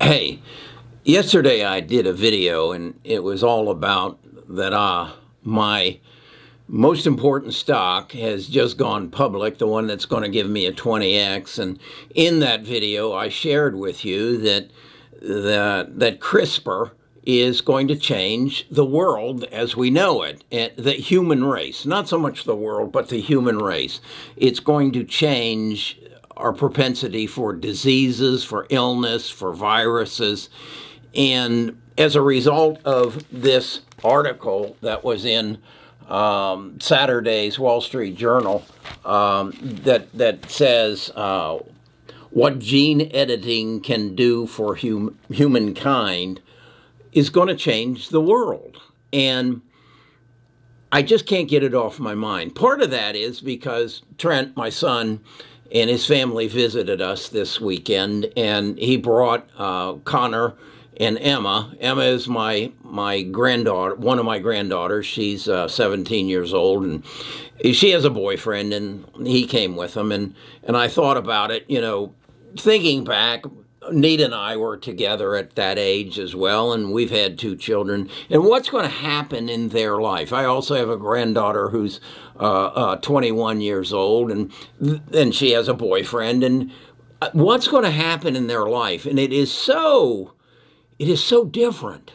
Hey, yesterday I did a video and it was all about that my most important stock has just gone public, the one that's going to give me a 20x. And in that video, I shared with you that CRISPR is going to change the world as we know it, and the human race, not so much the world, but the human race. It's going to change our propensity for diseases, for illness, for viruses. And as a result of this article that was in Saturday's Wall Street Journal that says what gene editing can do for humankind is going to change the world. And I just can't get it off my mind. Part of that is because Trent, my son, and his family visited us this weekend, and he brought Connor and Emma. Emma is my granddaughter, one of my granddaughters. She's 17 years old, and she has a boyfriend, and he came with them. And I thought about it, thinking back. Nita and I were together at that age as well, and we've had two children. And what's going to happen in their life? I also have a granddaughter who's 21 years old, and she has a boyfriend. And what's going to happen in their life? And it is so different,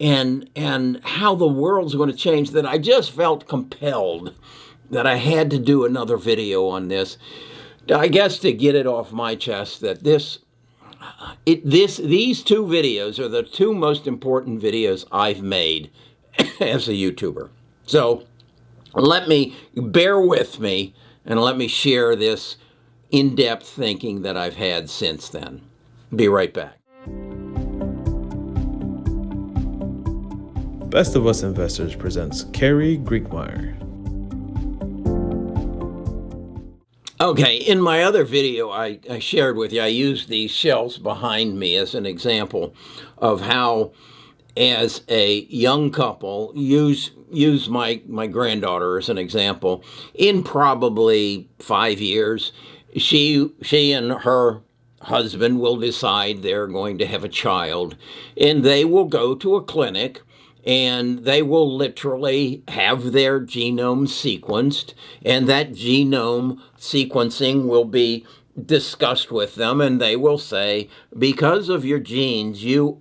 and how the world's going to change, that I just felt compelled that I had to do another video on this. I guess to get it off my chest that these two videos are the two most important videos I've made as a YouTuber. So bear with me, and let me share this in-depth thinking that I've had since then. Be right back. Best of Us Investors presents Carrie Griegmeyer. Okay, in my other video I shared with you, I used these shelves behind me as an example of how, as a young couple, use my granddaughter as an example. In probably 5 years, she and her husband will decide they're going to have a child, and they will go to a clinic, and they will literally have their genome sequenced, and that genome sequencing will be discussed with them, and they will say, because of your genes, you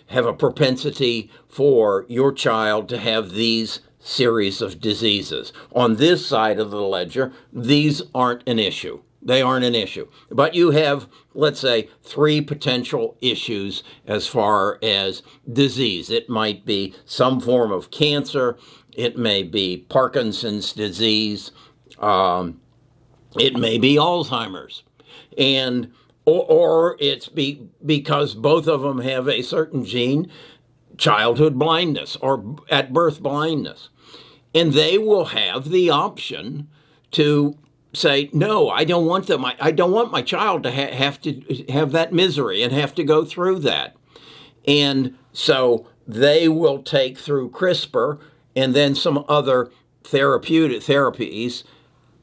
have a propensity for your child to have these series of diseases. On this side of the ledger, these aren't an issue. They aren't an issue. But you have, let's say, 3 potential issues as far as disease. It might be some form of cancer. It may be Parkinson's disease. It may be Alzheimer's. And or it's because both of them have a certain gene, childhood blindness or at birth blindness. And they will have the option to say, no, I don't want them. I don't want my child to have to have that misery and have to go through that. And so they will take through CRISPR and then some other therapies,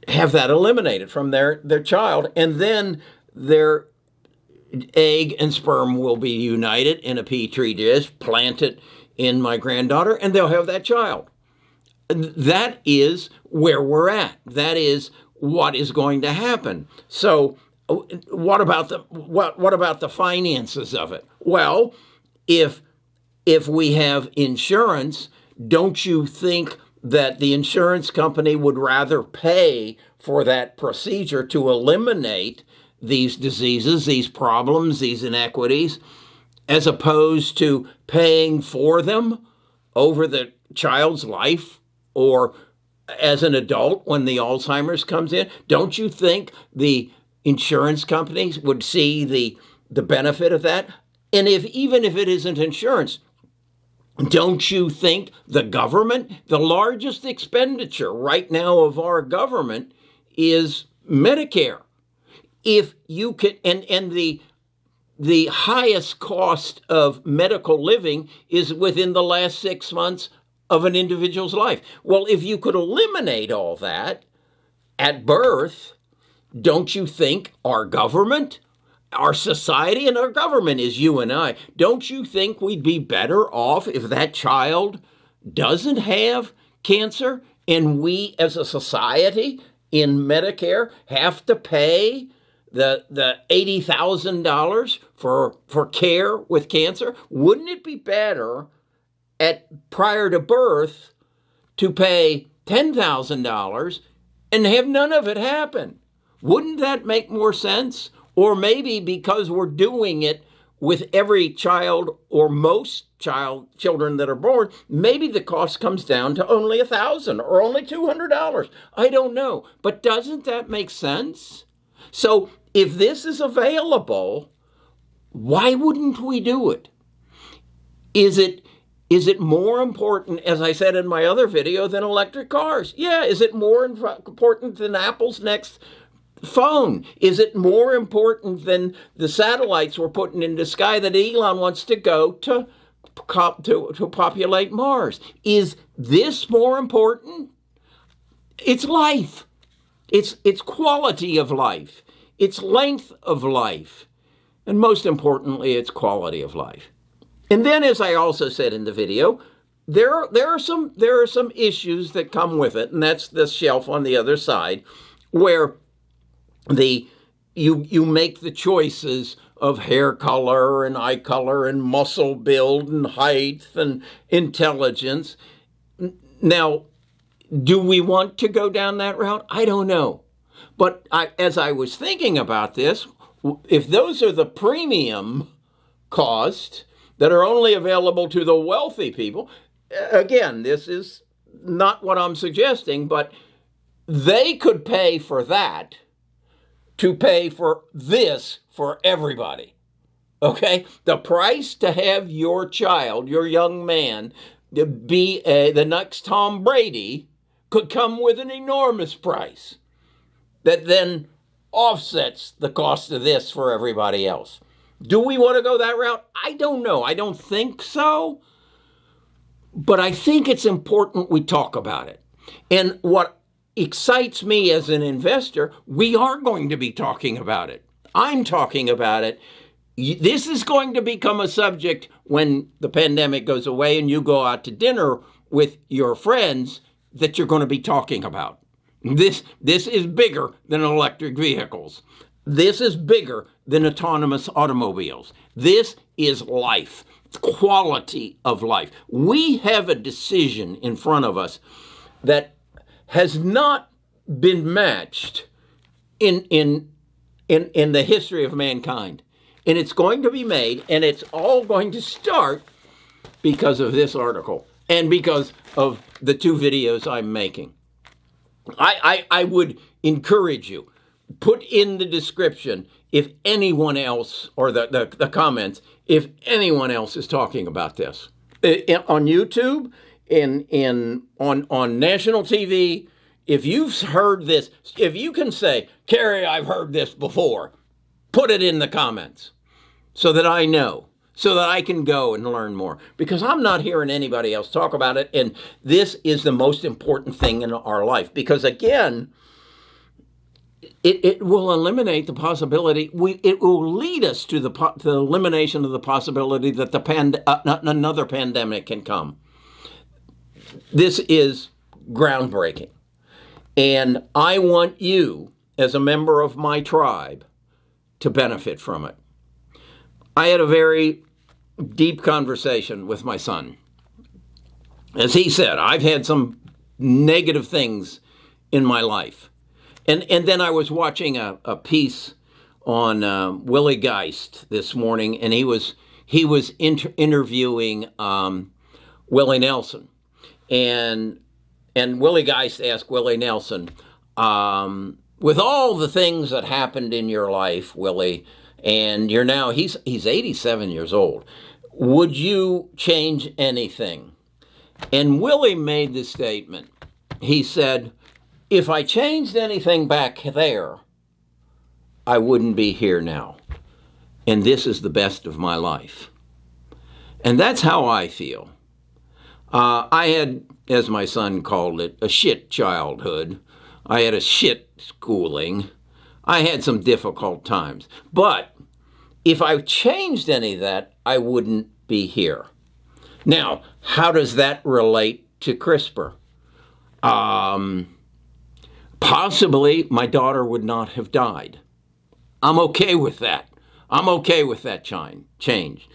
have that eliminated from their child, and then their egg and sperm will be united in a petri dish, planted in my granddaughter, and they'll have that child. That is where we're at. That is what is going to happen. So what about the finances of it? Well, if we have insurance, don't you think that the insurance company would rather pay for that procedure to eliminate these diseases, these problems, these inequities, as opposed to paying for them over the child's life or as an adult when the Alzheimer's comes in? Don't you think the insurance companies would see the benefit of that? And even if it isn't insurance, don't you think the government, the largest expenditure right now of our government is Medicare? If you could, and the highest cost of medical living is within the last 6 months of an individual's life. Well, if you could eliminate all that at birth, don't you think our government our society and our government is you and I. Don't you think we'd be better off if that child doesn't have cancer and we as a society in Medicare have to pay the $80,000 for care with cancer? Wouldn't it be better prior to birth to pay $10,000 and have none of it happen? Wouldn't that make more sense? Or maybe because we're doing it with every child or most children that are born, maybe the cost comes down to only $1,000 or only $200. I don't know. But doesn't that make sense? So if this is available, why wouldn't we do it? Is it more important, as I said in my other video, than electric cars? Yeah. Is it more important than Apple's next phone? Is it more important than the satellites we're putting in the sky that Elon wants to go to populate Mars? Is this more important? It's life. It's quality of life. It's length of life. And most importantly, it's quality of life. And then, as I also said in the video, there are some issues that come with it, and that's the shelf on the other side, where you make the choices of hair color and eye color and muscle build and height and intelligence. Now, do we want to go down that route? I don't know. But as I was thinking about this, if those are the premium costs that are only available to the wealthy people, again, this is not what I'm suggesting, but they could pay for that to pay for this for everybody. Okay? The price to have your child, your young man, to be the next Tom Brady could come with an enormous price that then offsets the cost of this for everybody else. Do we want to go that route? I don't know. I don't think so. But I think it's important we talk about it. And what excites me as an investor, we are going to be talking about it. I'm talking about it. This is going to become a subject when the pandemic goes away and you go out to dinner with your friends that you're going to be talking about. This is bigger than electric vehicles. This is bigger than autonomous automobiles. This is life, quality of life. We have a decision in front of us that has not been matched in the history of mankind. And it's going to be made, and it's all going to start because of this article and because of the 2 videos I'm making. I would encourage you, put in the description if anyone else, or the comments, if anyone else is talking about this. On YouTube, on national TV, if you've heard this, if you can say, Carrie, I've heard this before, put it in the comments so that I know, so that I can go and learn more. Because I'm not hearing anybody else talk about it, and this is the most important thing in our life. Because again, it will eliminate the possibility, it will lead us to the elimination of the possibility that another pandemic can come. This is groundbreaking. And I want you, as a member of my tribe, to benefit from it. I had a very deep conversation with my son. As he said, I've had some negative things in my life. And then I was watching a piece on Willie Geist this morning, and he was interviewing Willie Nelson. And Willie Geist asked Willie Nelson, with all the things that happened in your life, Willie, and you're now, he's 87 years old, would you change anything? And Willie made this statement. He said, if I changed anything back there, I wouldn't be here now. And this is the best of my life. And that's how I feel. I had, as my son called it, a shit childhood. I had a shit schooling. I had some difficult times. But If I changed any of that, I wouldn't be here. Now, how does that relate to CRISPR? Possibly my daughter would not have died. I'm okay with that. I'm okay with that change.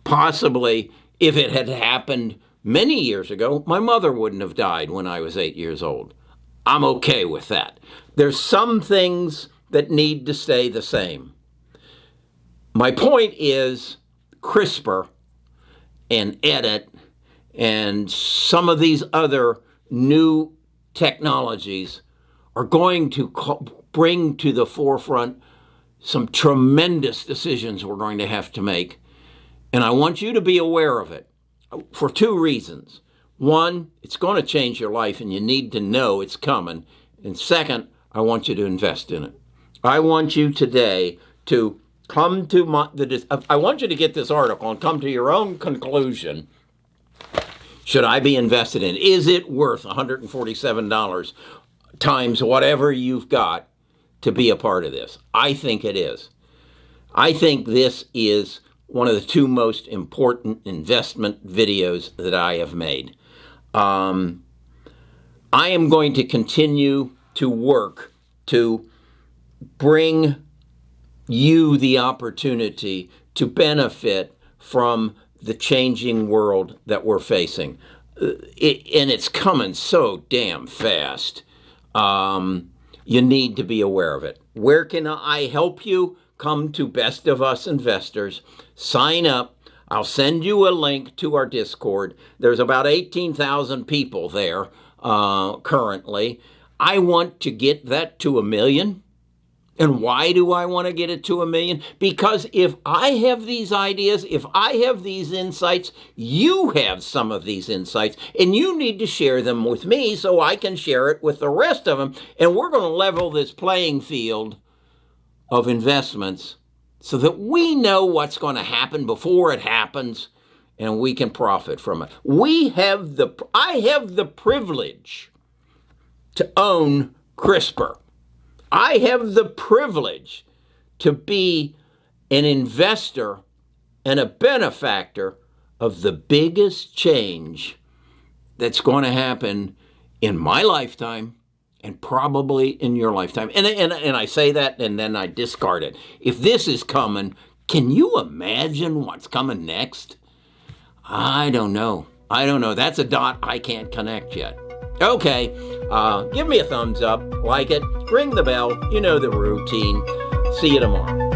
Possibly, if it had happened many years ago, my mother wouldn't have died when I was 8 years old. I'm okay with that. There's some things that need to stay the same. My point is CRISPR and edit and some of these other new technologies are going to bring to the forefront some tremendous decisions we're going to have to make. And I want you to be aware of it for two reasons. One, it's going to change your life and you need to know it's coming. And second, I want you to invest in it. I want you today to come to I want you to get this article and come to your own conclusion. Should I be invested in? Is it worth $147 times whatever you've got to be a part of this? I think it is. I think this is one of the two most important investment videos that I have made. I am going to continue to work to bring you the opportunity to benefit from the changing world that we're facing. And it's coming so damn fast. You need to be aware of it. Where can I help you? Come to Best of Us Investors. Sign up. I'll send you a link to our Discord. There's about 18,000 people there currently. I want to get that to 1 million. And why do I want to get it to 1 million? Because if I have these ideas, if I have these insights, you have some of these insights, and you need to share them with me so I can share it with the rest of them. And we're going to level this playing field of investments so that we know what's going to happen before it happens and we can profit from it. I have the privilege to own CRISPR. I have the privilege to be an investor and a benefactor of the biggest change that's going to happen in my lifetime and probably in your lifetime. And I say that and then I discard it. If this is coming, can you imagine what's coming next? I don't know. That's a dot I can't connect yet. Okay, give me a thumbs up, like it, ring the bell, you know the routine. See you tomorrow.